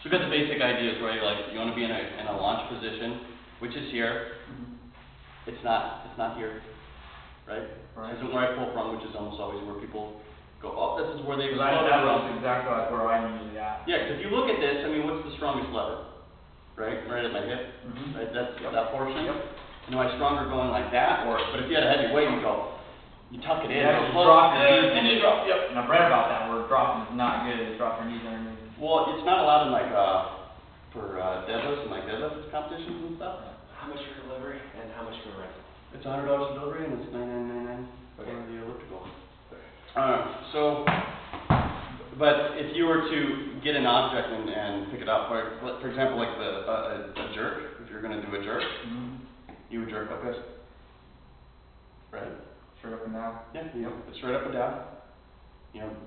So we've got the basic ideas, right? Like you want to be in a launch position, which is here. It's not here, right? This isn't where I pull from, which is almost always where people go, oh, this is where they explode. That's exactly like where I'm usually at. Yeah, because if you look at this, I mean, what's the strongest lever? Right at my hip, right? That's that portion. Am I stronger going like that, but if you had a heavy weight, you tuck it in. Yeah, you drop your knees and you drop. Yep. And I've read about that where dropping is not good. You drop your knees underneath. Well, it's not allowed in for deadlifts and deadlift competitions and stuff. How much for delivery and how much for rent? It's $100 for delivery and it's $99.99 for the elliptical. But if you were to get an object and pick it up, for example, like a jerk, if you're going to do a jerk, you would jerk like this, right? Straight up and down. Yeah, it's straight up and down.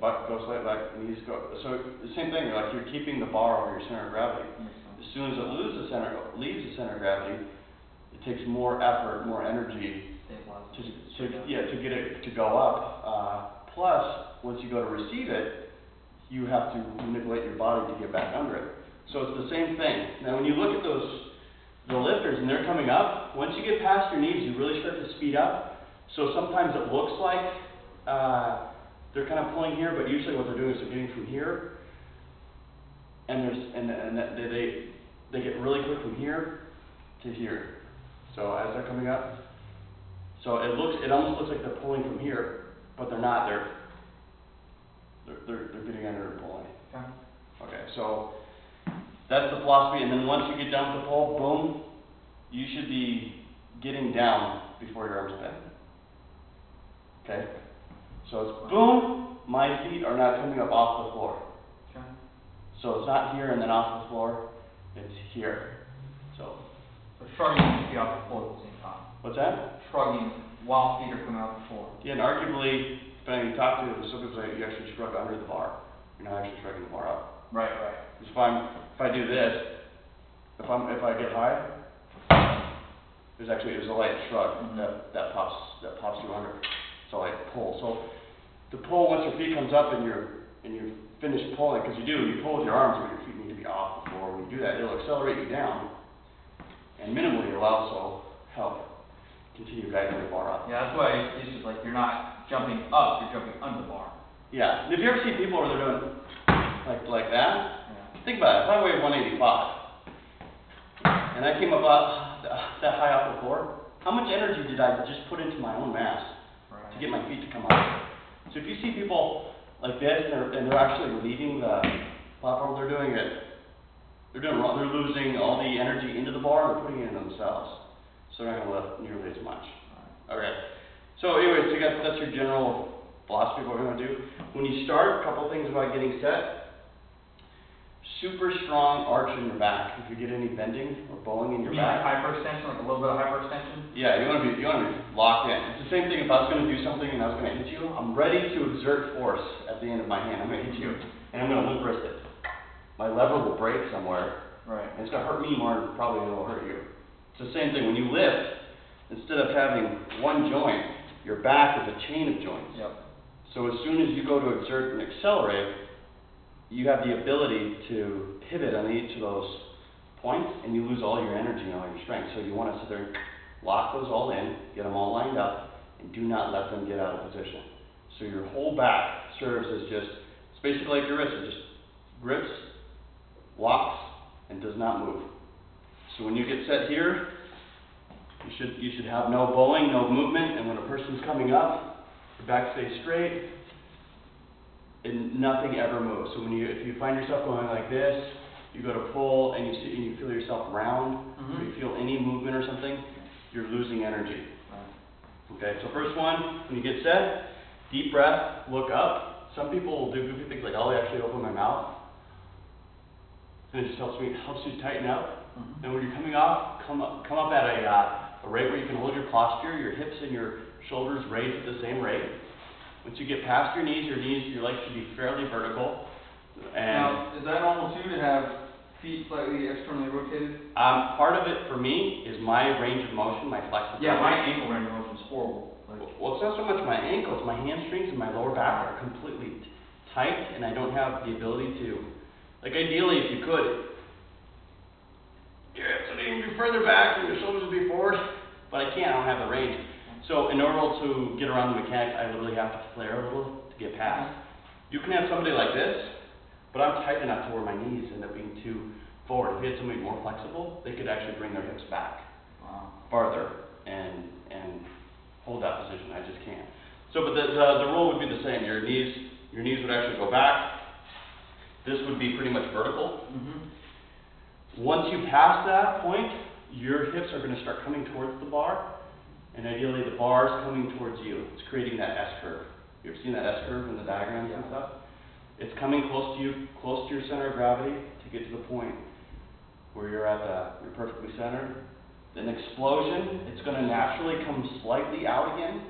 Butt goes slightly back, knees go. So the same thing. You're keeping the bar over your center of gravity. As soon as it leaves the center of gravity, it takes more effort, more energy to get it to go up. Plus, once you go to receive it, you have to manipulate your body to get back under it. So it's the same thing. Now, when you look at the lifters and they're coming up, once you get past your knees, you really start to speed up. So sometimes it looks like they're kind of pulling here, but usually what they're doing is they're getting from here, and they get really quick from here to here. So as they're coming up, so it almost looks like they're pulling from here, but they're not. They're getting under and pulling. Okay, so that's the philosophy. And then once you get down with the pull, boom, you should be getting down before your arms bend. Okay. So it's boom, my feet are not coming up off the floor. So it's not here and then off the floor, it's here. So shrugging your feet off the floor at the same time. What's that? Shrugging while feet are coming off the floor. Yeah, and arguably, depending you talk to, some people say you actually shrug under the bar. You're not actually shrugging the bar up. Right. Because if I do this, if I get high, there's a light shrug that pops you under. So I pull. So to pull, once your feet comes up and you're finished pulling, because you pull with your arms, but your feet need to be off the floor. When you do that, it'll accelerate you down, and minimally it'll also help continue guiding the bar up. Yeah, that's why it's just like you're not jumping up, you're jumping under the bar. Yeah. And if you ever see people where they're doing like that, think about it. If I weigh 185 and I came up that high off the floor, how much energy did I just put into my own mass to get my feet to come up? So if you see people like this and they're actually leaving the platform, they're doing wrong. They're losing all the energy into the bar and they're putting it in themselves. So they're not going to lift nearly as much. Okay. So anyways, that's your general philosophy of what we're going to do. When you start, a couple things about getting set. Super strong arch in your back. If you get any bending or bowing in your back. Like hyperextension, like a little bit of hyperextension? Yeah, you want to be locked in. It's the same thing if I was going to do something and I was going to hit you. I'm ready to exert force at the end of my hand. I'm going to hit you and I'm going to limp wrist it. My lever will break somewhere. Right. And it's going to hurt me more than probably it'll hurt you. It's the same thing. When you lift, instead of having one joint, your back is a chain of joints. Yep. So as soon as you go to exert and accelerate, you have the ability to pivot on each of those points, and you lose all your energy and all your strength. So you want to sit there and lock those all in, get them all lined up, and do not let them get out of position. So your whole back serves as it's basically like your wrist. It just grips, locks, and does not move. So when you get set here, you should have no bowing, no movement, and when a person's coming up, your back stays straight, and nothing ever moves. So if you find yourself going like this, you go to pull and you feel yourself round, or you feel any movement or something, you're losing energy. Okay, so first one, when you get set, deep breath, look up. Some people will do goofy things like I'll actually open my mouth, and it just helps you tighten up. And when you're coming off, come up at a rate where you can hold your posture, your hips and your shoulders raised at the same rate. Once you get past your legs should be fairly vertical. And now, is that normal too to have feet slightly externally rotated? Part of it for me is my range of motion, my flexibility. Yeah, my ankle range of motion is horrible. Well, it's not so much my ankles, my hamstrings and my lower back are completely tight, and I don't have the ability to Like ideally, if you could, your hips would even be further back and your shoulders would be forward, but I can't, I don't have the range. So in order to get around the mechanics, I literally have to flare a little to get past. You can have somebody like this, but I'm tight enough to where my knees end up being too forward. If you had somebody more flexible, they could actually bring their hips back farther and hold that position. I just can't. So, but the rule would be the same. Your knees would actually go back. This would be pretty much vertical. Once you pass that point, your hips are going to start coming towards the bar, and ideally the bar is coming towards you. It's creating that S curve. You ever seen that S curve in the diagrams and stuff? It's coming close to you, close to your center of gravity to get to the point where you're you're perfectly centered. An explosion, it's going to naturally come slightly out again.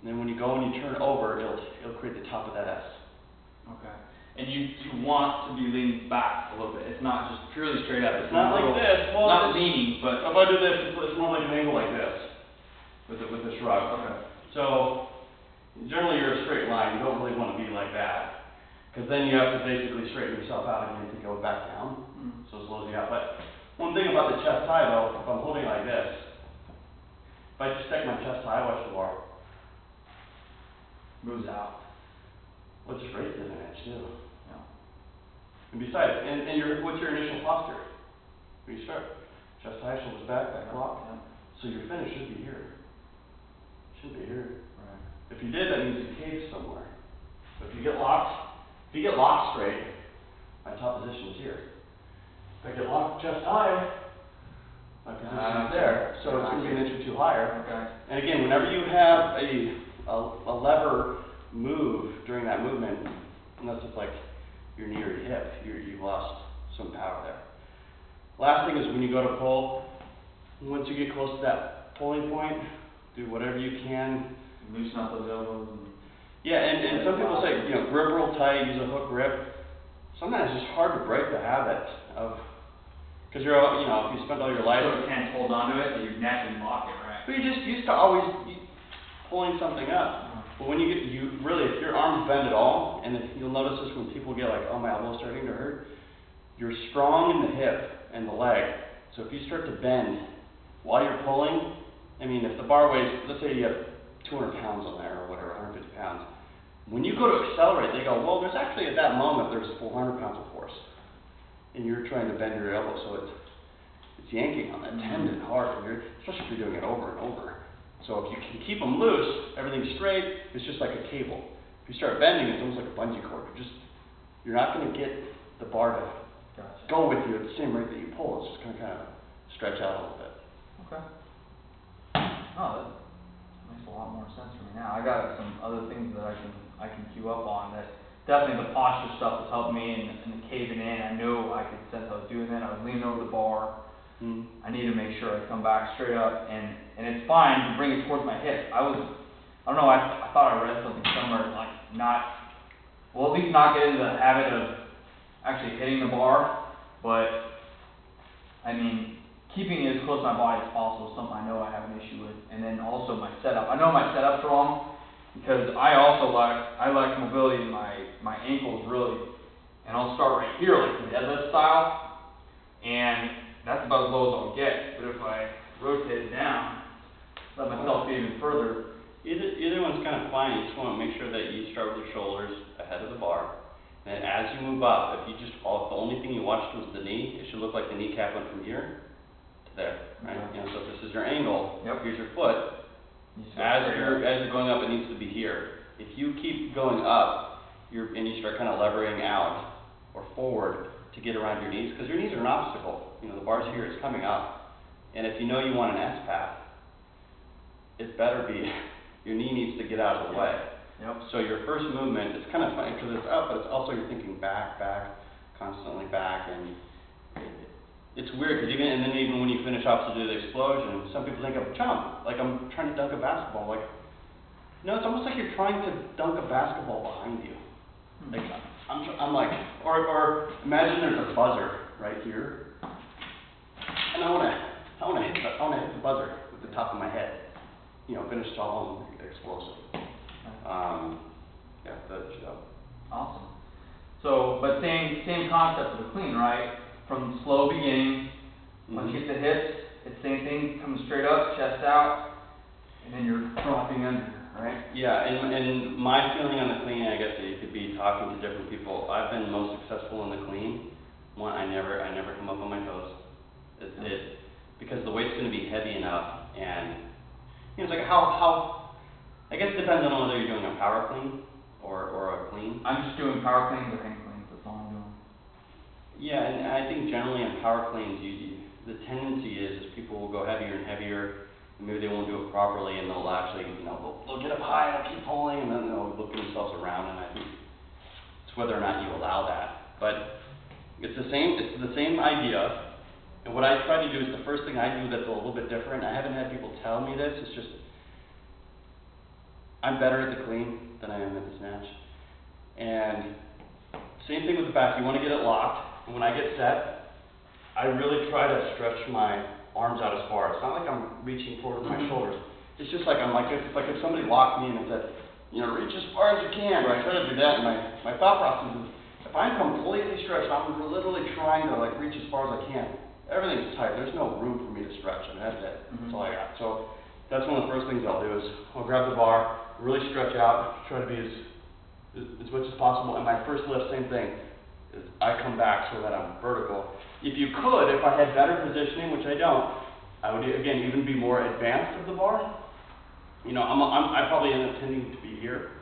And then when you go and you turn over, it'll create the top of that S. Okay. And you want to be leaning back a little bit. It's not just purely straight up. It's not like this. Well, not leaning, but if I do this, it's more like an angle like this with the shrug. okay. So generally you're a straight line. You don't really want to be like that, because then you have to basically straighten yourself out again to go back down. So it slows you out. But one thing about the chest high though, if I'm holding like this, if I just stick my chest high, watch the bar. Moves out. Well, it just raises it an inch too. Yeah. And besides, what's your initial posture? When you start, chest high, shoulders back, back lock. Yeah. So your finish should be here. Should be here. Right. If you did, that means you caved somewhere. But if you get locked straight, my top position is here. If I get locked chest high, my position is there. So it's going to be an inch or two higher. Okay. And again, whenever you have a lever move during that movement, unless it's like your knee or your hip, you've lost some power there. Last thing is when you go to pull, once you get close to that pulling point, do whatever you can. Loosen up those elbows. Yeah, and some people say, grip real tight, use a hook grip. Sometimes it's just hard to break the habit of, because if you spend all your life. So you can't hold onto it, you naturally lock it, right? But you're just used to always pulling something up. But when if your arms bend at all, and you'll notice this when people get like, oh, my elbow's starting to hurt, you're strong in the hip and the leg. So if you start to bend while you're pulling, if the bar weighs, let's say you have 200 pounds on there or whatever, 150 pounds, when you go to accelerate, they go, well, there's actually at that moment, there's 400 pounds of force. And you're trying to bend your elbow, so it's yanking on that tendon hard, especially if you're doing it over and over. So if you can keep them loose, everything's straight, it's just like a cable. If you start bending, it's almost like a bungee cord. You're not going to get the bar to go with you at the same rate that you pull. It's just going to kind of stretch out a little bit. Okay. Oh, that makes a lot more sense for me now. I got some other things that I can queue up on that. Definitely the posture stuff has helped me and the caving in. I know I could sense I was doing that. I was leaning over the bar. I need to make sure I come back straight up, and it's fine to bring it towards my hip. I don't know, I thought I read something somewhere, like at least not get into the habit of actually hitting the bar, but keeping it as close to my body as possible is something I know I have an issue with. And then also my setup. I know my setup's wrong, because I lack mobility in my ankles really, and I'll start right here like the deadlift style, and that's about as low as I'll get. But if I rotate it down, let myself get even further. Either one's kind of fine. You just want to make sure that you start with your shoulders ahead of the bar. And as you move up, if the only thing you watched was the knee, it should look like the kneecap went from here to there, right? So if this is your angle, here's your foot. As you're going up, it needs to be here. If you keep going up, and you start kind of levering out or forward to get around your knees, because your knees are an obstacle. The bar's here, it's coming up. And if you know you want an S path, it better be, your knee needs to get out of the way. So your first movement, it's kind of funny because it's up, but it's also you're thinking back, constantly back, and it's weird because even when you finish off to do the explosion, some people think of jump, like I'm trying to dunk a basketball. Like, no, it's almost like you're trying to dunk a basketball behind you. Like I'm like, or imagine there's a buzzer right here. And I want to hit the buzzer with the top of my head. Finish tall and explosive. That's the job. Awesome. So, but same concept of the clean, right? From slow beginning, once you hit the hips, it's same thing, coming straight up, chest out, and then you're dropping under, right? Yeah, and my feeling on the clean, I guess it could be talking to different people. I've been most successful in the clean. One, I never come up on my toes. Because the weight's going to be heavy enough, and you know, it's like how I guess it depends on whether you're doing a power clean or a clean. I'm just doing power cleans or hang cleans, that's all I'm doing. Yeah, and I think generally in power cleans, the tendency is people will go heavier and heavier, and maybe they won't do it properly, and they'll actually, you know, they'll get up high, they'll keep pulling, and then they'll look at themselves around, and I think it's whether or not you allow that. But it's the same idea. And what I try to do is the first thing I do that's a little bit different. I haven't had people tell me this. It's just I'm better at the clean than I am at the snatch. And same thing with the back. You want to get it locked. And when I get set, I really try to stretch my arms out as far. It's not like I'm reaching forward with my shoulders. It's just like it's like if somebody locked me in and said, you know, reach as far as you can. Right. I try to do that. And my thought process is, if I'm completely stretched, I'm literally trying to like reach as far as I can. Everything's tight. There's no room for me to stretch. I mean, that's it. That's all I got. So that's one of the first things I'll do is I'll grab the bar, really stretch out, try to be as much as possible. And my first lift, same thing, is I come back so that I'm vertical. If you could, if I had better positioning, which I don't, I would again even be more advanced of the bar. You know, I probably end up tending to be here.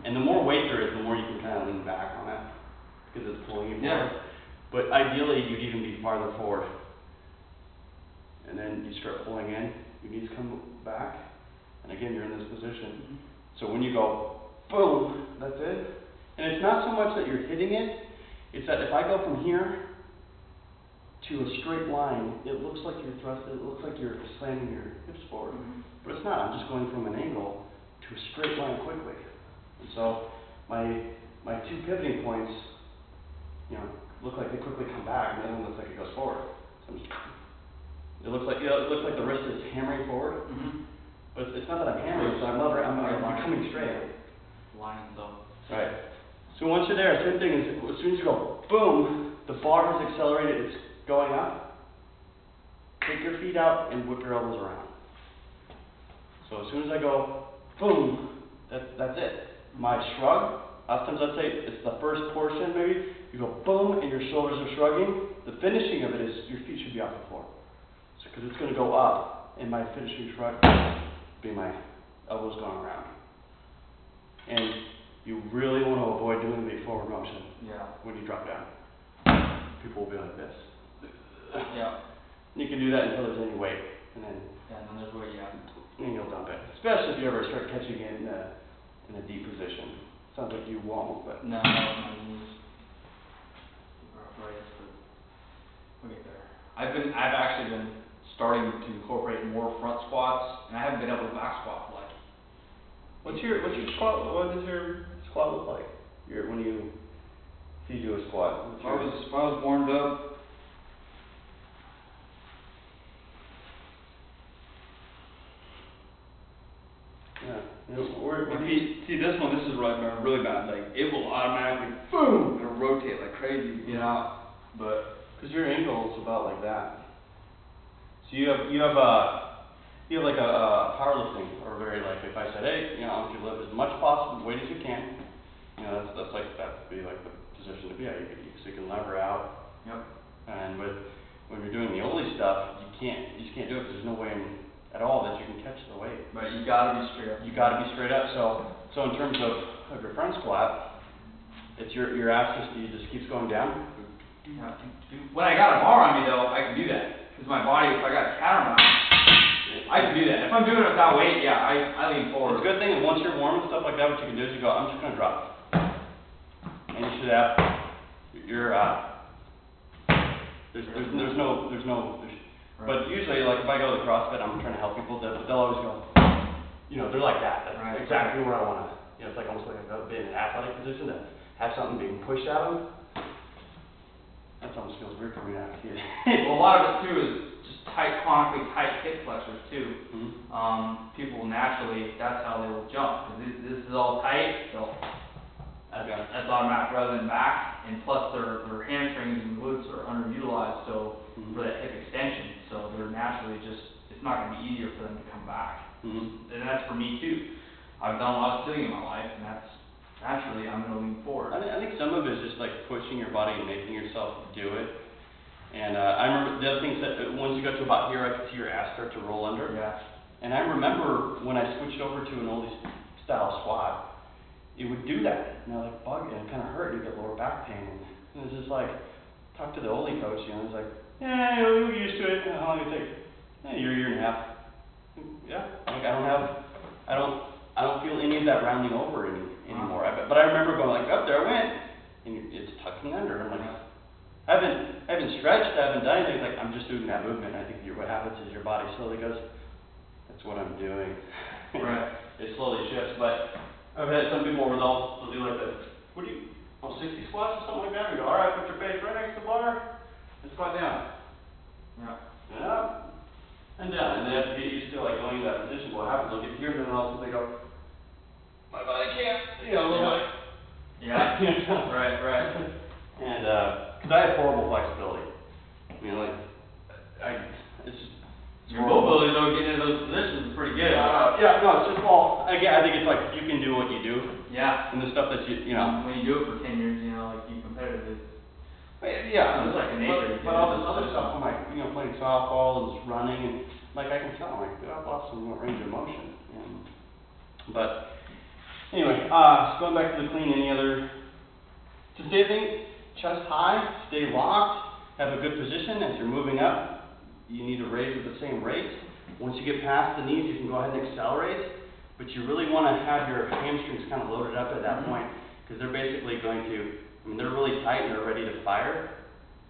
And the more weight there is, the more you can kind of lean back on it because it's pulling you forward. But ideally, you'd even be farther forward. And then you start pulling in, your knees come back, and again, you're in this position. So when you go, boom, that's it. And it's not so much that you're hitting it, it's that if I go from here to a straight line, it looks like you're slamming your hips forward. But it's not, I'm just going from an angle to a straight line quickly. And so my two pivoting points, you know, look like they quickly come back, and the other one looks like it goes forward. So it looks like the wrist is hammering forward, but it's not that I'm hammering, so I'm becoming straight. Line though. Right. So once you're there, same thing is as soon as you go boom, the bar has accelerated, it's going up. Take your feet out and whip your elbows around. So as soon as I go boom, that's it. My shrug. Sometimes I'd say it's the first portion maybe. You go boom and your shoulders are shrugging. The finishing of it is your feet should be off the floor. Because it's going to go up, and my finishing shrug be my elbows going around. And you really want to avoid doing the forward motion when you drop down. People will be like this. You can do that until there's any weight, and then there's weight, and you'll dump it. Especially if you ever start catching it in a deep position. Sounds like you won't, but no, my knees are arthritis, but we'll get there. I've actually been starting to incorporate more front squats, and I haven't been able to back squat for like. What's your squat? What does your squat look like? When you do a squat? If I was warmed up. See this one. This is really bad. Like it will automatically boom, it'll rotate like crazy, you know. But because your angle is about like that. So you have like a powerlifting, or very like if I said, hey, you know, I want you to lift as much possible weight as you can. You know, that would be like the position to be at. So you can lever out. And when you're doing the Oli stuff, you just can't do it because there's no way at all that you can catch the weight. Right, you gotta be straight up. You gotta be straight up. So in terms of your front squat, it's your ass just keeps going down. When I got a bar on me though, I can do that. Because my body, if I got a counterbalance, I can do that. If I'm doing it without weight, I lean forward. It's a good thing, and once you're warm and stuff like that, what you can do is you go, I'm just gonna drop. And you should have but usually, like if I go to CrossFit, I'm trying to help people, but they'll always go, you know, they're like that. That's exactly where I want to, you know, it's like almost like I've been in an athletic position to have something being pushed at them. That almost feels weird coming out here. Well, a lot of it too is just chronically tight hip flexors too. People naturally, that's how they will jump. Because this is all tight, so that's automatic rather than back. and plus their hamstrings and glutes are underutilized, so Mhm. for that hip extension, so they're naturally just, it's not gonna be easier for them to come back. Mhm. And that's for me too. I've done a lot of sitting in my life, and that's, naturally, I'm gonna lean forward. I think some of it is just like pushing your body and making yourself do it. And I remember the other things that once you got to about here, I could see your ass start to roll under. Yeah. And I remember when I switched over to an oldie style squat, it would do that. You know, like bug and it kind of hurt. You get lower back pain. And it's just like, talk to the oldie coach. You know, he's like, yeah, you'll get used to it. How long it take? Yeah, year and a half. Yeah. Like I don't feel any of that rounding over anymore. But I remember going like, up there I went, and it's tucking under. I'm like, I haven't stretched, I haven't done anything. Like I'm just doing that movement. I think what happens is your body slowly goes, that's what I'm doing. Right. It slowly shifts. But I've had some people where they'll do like the 60 squats or something like that. And go, all right, put your face right next to the bar and squat down. Yeah. And up and down. And they have to get used to like going to that position. What happens? They'll get here and then all of a sudden they go, my body can't. You know, like. Yeah. Right. And because I have horrible flexibility. I mean, like, it's just. Your mobility though, getting into those positions is pretty good. Yeah, no, it's just all. Again, I think it's like you can do what you do, Yeah. and the stuff that you know. When you do it for 10 years, you know, like you competitive. Yeah, It's like a nature. but all this other stuff, I'm like, playing softball and just running, and like I can tell, I'm like, dude, I've lost some range of motion. But anyway, so going back to the clean, any other? To stay chest high, stay locked, have a good position as you're moving up. You need to raise at the same rate. Once you get past the knees, you can go ahead and accelerate, but you really want to have your hamstrings kind of loaded up at that point, because they're basically going to, they're really tight and they're ready to fire,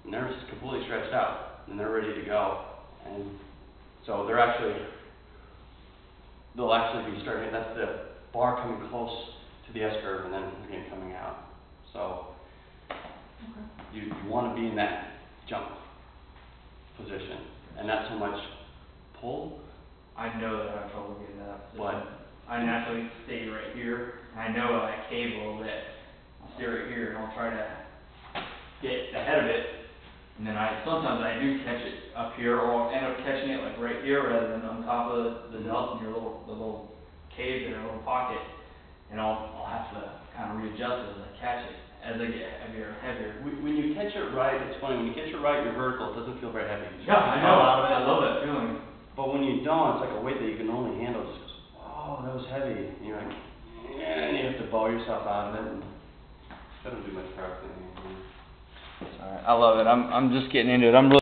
and they're just completely stretched out, and they're ready to go. And so they'll actually be starting, that's the bar coming close to the S-curve and then again coming out. So you want to be in that jump position. And not so much pull. I know that I have trouble getting to that position. What? I naturally stay right here. I know I cave a little bit. I'll stay right here and I'll try to get ahead of it. And then sometimes I do catch it up here, or I'll end up catching it like right here rather than on top of the delts in the little cave there, little pocket. And I'll have to kind of readjust it as I catch it. As I get heavier and heavier. When you catch it right, it's funny, when you catch it right, you're vertical, it doesn't feel very heavy. Yeah, I know. I love that feeling. But when you don't, it's like a weight that you can only handle. Just goes, oh, that was heavy. And you're like, yeah, and you have to bow yourself out of it. And it doesn't do much for everything. Alright, I love it. I'm just getting into it. I'm really